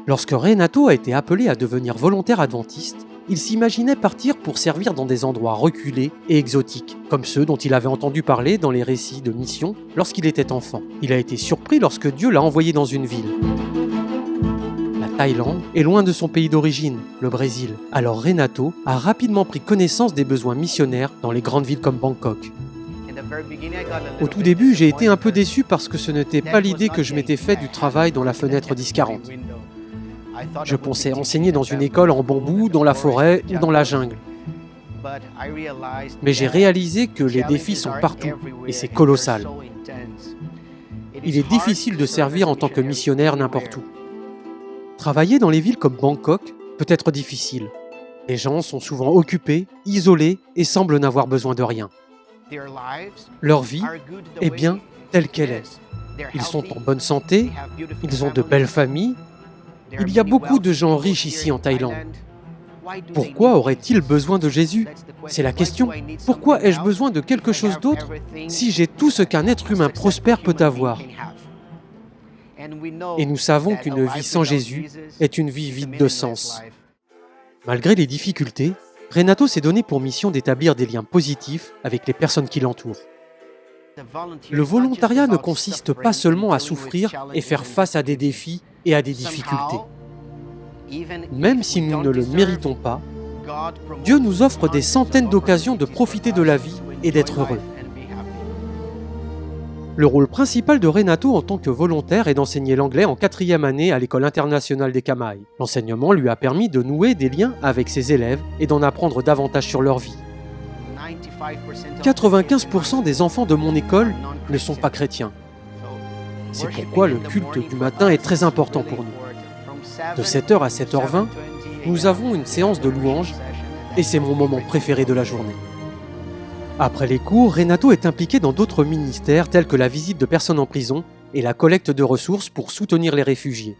Lorsque Renato a été appelé à devenir volontaire adventiste, il s'imaginait partir pour servir dans des endroits reculés et exotiques, comme ceux dont il avait entendu parler dans les récits de mission lorsqu'il était enfant. Il a été surpris lorsque Dieu l'a envoyé dans une ville. La Thaïlande est loin de son pays d'origine, le Brésil. Alors Renato a rapidement pris connaissance des besoins missionnaires dans les grandes villes comme Bangkok. Au tout début, j'ai été un peu déçu parce que ce n'était pas l'idée que je m'étais fait du travail dans la fenêtre 10-40. Je pensais enseigner dans une école en bambou, dans la forêt ou dans la jungle. Mais j'ai réalisé que les défis sont partout et c'est colossal. Il est difficile de servir en tant que missionnaire n'importe où. Travailler dans les villes comme Bangkok peut être difficile. Les gens sont souvent occupés, isolés et semblent n'avoir besoin de rien. Leur vie est bien telle qu'elle est. Ils sont en bonne santé, ils ont de belles familles. Il y a beaucoup de gens riches ici en Thaïlande. Pourquoi auraient-ils besoin de Jésus? C'est la question. Pourquoi ai-je besoin de quelque chose d'autre si j'ai tout ce qu'un être humain prospère peut avoir? Et nous savons qu'une vie sans Jésus est une vie vide de sens. Malgré les difficultés, Renato s'est donné pour mission d'établir des liens positifs avec les personnes qui l'entourent. Le volontariat ne consiste pas seulement à souffrir et faire face à des défis et à des difficultés. Même si nous ne le méritons pas, Dieu nous offre des centaines d'occasions de profiter de la vie et d'être heureux. Le rôle principal de Renato en tant que volontaire est d'enseigner l'anglais en 4e année à l'école internationale des Camaï. L'enseignement lui a permis de nouer des liens avec ses élèves et d'en apprendre davantage sur leur vie. 95% des enfants de mon école ne sont pas chrétiens. C'est pourquoi le culte du matin est très important pour nous. De 7h à 7h20, nous avons une séance de louanges et c'est mon moment préféré de la journée. Après les cours, Renato est impliqué dans d'autres ministères tels que la visite de personnes en prison et la collecte de ressources pour soutenir les réfugiés.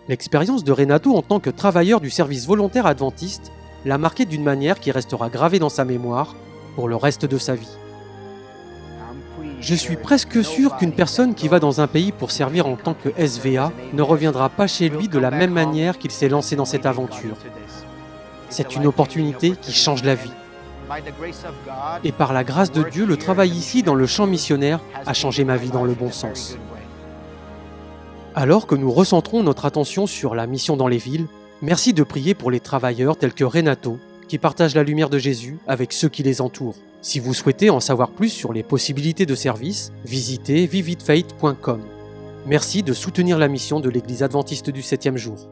L'expérience de Renato en tant que travailleur du service volontaire adventiste l'a marqué d'une manière qui restera gravée dans sa mémoire pour le reste de sa vie. Je suis presque sûr qu'une personne qui va dans un pays pour servir en tant que SVA ne reviendra pas chez lui de la même manière qu'il s'est lancé dans cette aventure. C'est une opportunité qui change la vie. Et par la grâce de Dieu, le travail ici dans le champ missionnaire a changé ma vie dans le bon sens. Alors que nous recentrons notre attention sur la mission dans les villes, merci de prier pour les travailleurs tels que Renato, qui partagent la lumière de Jésus avec ceux qui les entourent. Si vous souhaitez en savoir plus sur les possibilités de service, visitez vividfaith.com. Merci de soutenir la mission de l'Église adventiste du 7e jour.